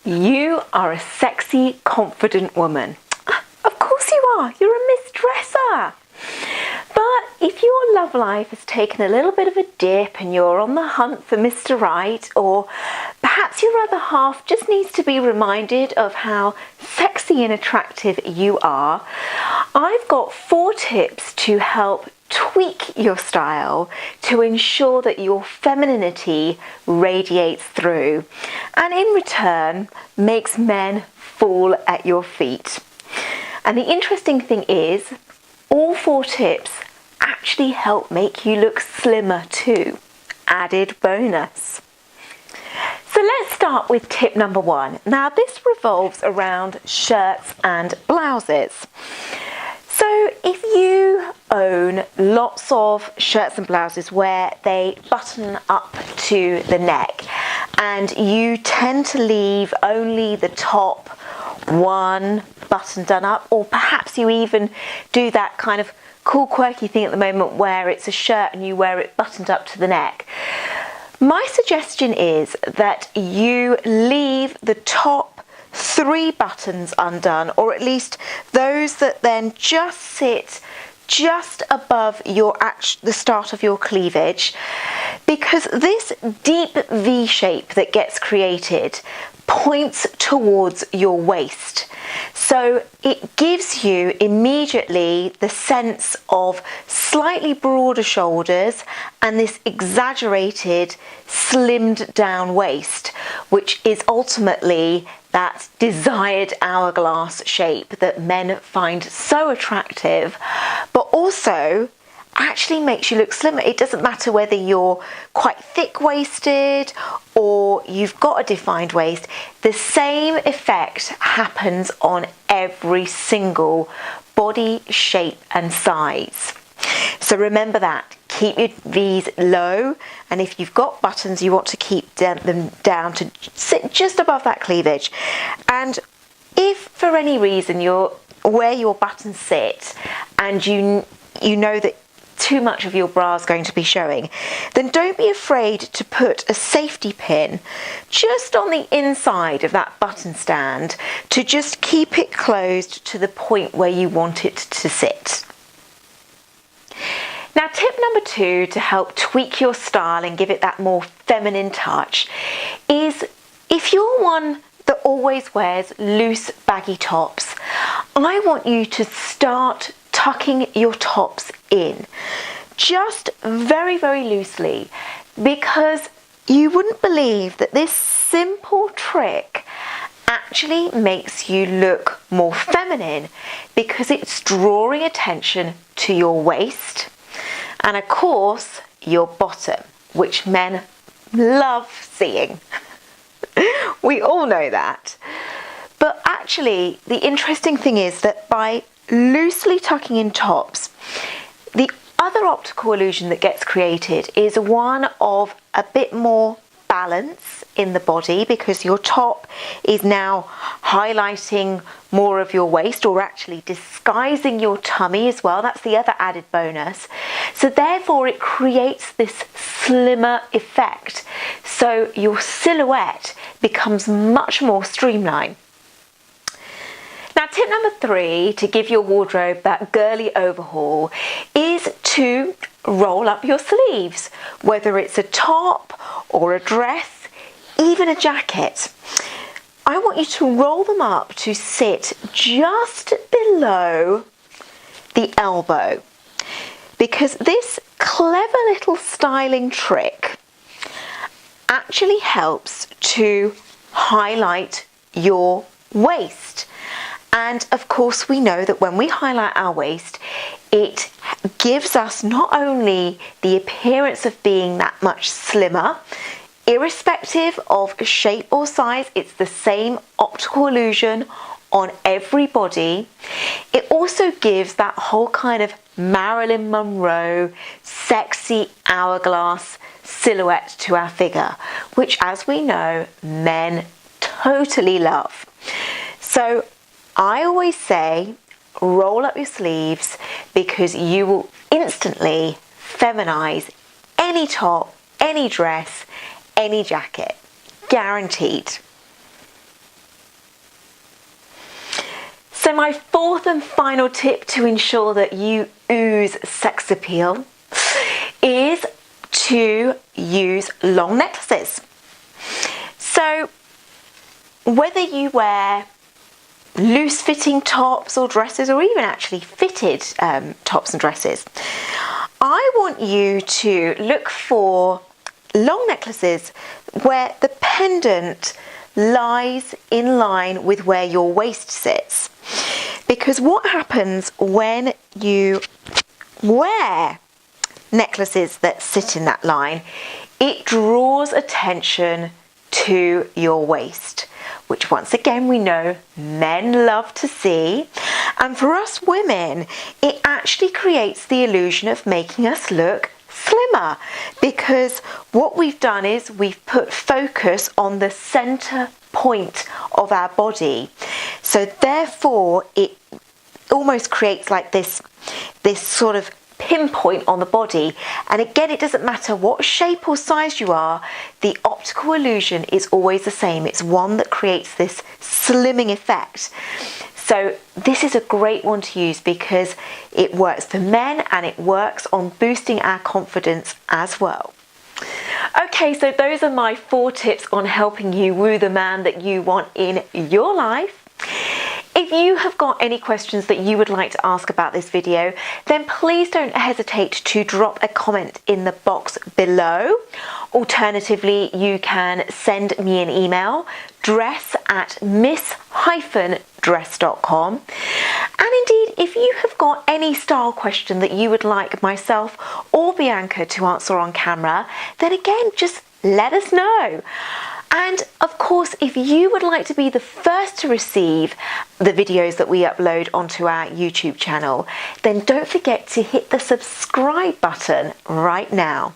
You are a sexy, confident woman. Of course you are. You're a Miss Dresser. But if your love life has taken a little bit of a dip and you're on the hunt for Mr. Right, or perhaps your other half just needs to be reminded of how sexy and attractive you are, I've got 4 tips to help tweak your style to ensure that your femininity radiates through and in return makes men fall at your feet. And the interesting thing is, all 4 tips actually help make you look slimmer too. Added bonus. So let's start with tip number 1. Now this revolves around shirts and blouses. So if you own lots of shirts and blouses where they button up to the neck and you tend to leave only the top one button done up, or perhaps you even do that kind of cool quirky thing at the moment where it's a shirt and you wear it buttoned up to the neck, my suggestion is that you leave the top 3 buttons undone, or at least those that then just sit just above the start of your cleavage, because this deep V shape that gets created points towards your waist. So it gives you immediately the sense of slightly broader shoulders and this exaggerated slimmed down waist, which is ultimately that desired hourglass shape that men find so attractive, but also actually makes you look slimmer. It doesn't matter whether you're quite thick-waisted or you've got a defined waist, the same effect happens on every single body shape and size. So remember that. Keep your V's low, and if you've got buttons, you want to keep them down to sit just above that cleavage. And if for any reason where your buttons sit and you know that too much of your bra is going to be showing, then don't be afraid to put a safety pin just on the inside of that button stand to just keep it closed to the point where you want it to sit. Now, tip number 2 to help tweak your style and give it that more feminine touch is, if you're one that always wears loose, baggy tops, I want you to start tucking your tops in, just very, very loosely, because you wouldn't believe that this simple trick actually makes you look more feminine, because it's drawing attention to your waist and of course your bottom, which men love seeing. We all know that. But actually the interesting thing is that by loosely tucking in tops, the other optical illusion that gets created is one of a bit more balance in the body, because your top is now highlighting more of your waist, or actually disguising your tummy as well. That's the other added bonus. So therefore it creates this slimmer effect, so your silhouette becomes much more streamlined. Now, tip number 3 to give your wardrobe that girly overhaul is to roll up your sleeves, whether it's a top or a dress, even a jacket. I want you to roll them up to sit just below the elbow, because this clever little styling trick actually helps to highlight your waist. And of course we know that when we highlight our waist, it gives us not only the appearance of being that much slimmer, irrespective of shape or size, it's the same optical illusion on every body. It also gives that whole kind of Marilyn Monroe, sexy hourglass silhouette to our figure, which, as we know, men totally love. So I always say, roll up your sleeves, because you will instantly feminize any top, any dress, any jacket. Guaranteed. So my fourth and final tip to ensure that you ooze sex appeal is to use long necklaces. So whether you wear loose fitting tops or dresses, or even actually fitted tops and dresses, I want you to look for long necklaces where the pendant lies in line with where your waist sits. Because what happens when you wear necklaces that sit in that line, it draws attention to your waist, which once again we know men love to see. And for us women, it actually creates the illusion of making us look slimmer, because what we've done is we've put focus on the center point of our body. So therefore it almost creates like this sort of pinpoint on the body. And again, it doesn't matter what shape or size you are, the optical illusion is always the same. It's one that creates this slimming effect. So this is a great one to use because it works for men and it works on boosting our confidence as well. Okay, so those are my 4 tips on helping you woo the man that you want in your life. If you have got any questions that you would like to ask about this video, then please don't hesitate to drop a comment in the box below. Alternatively, you can send me an email, dress@miss-dress.com. And indeed, if you have got any style question that you would like myself or Bianca to answer on camera, then again, just let us know. And of course, if you would like to be the first to receive the videos that we upload onto our YouTube channel, then don't forget to hit the subscribe button right now.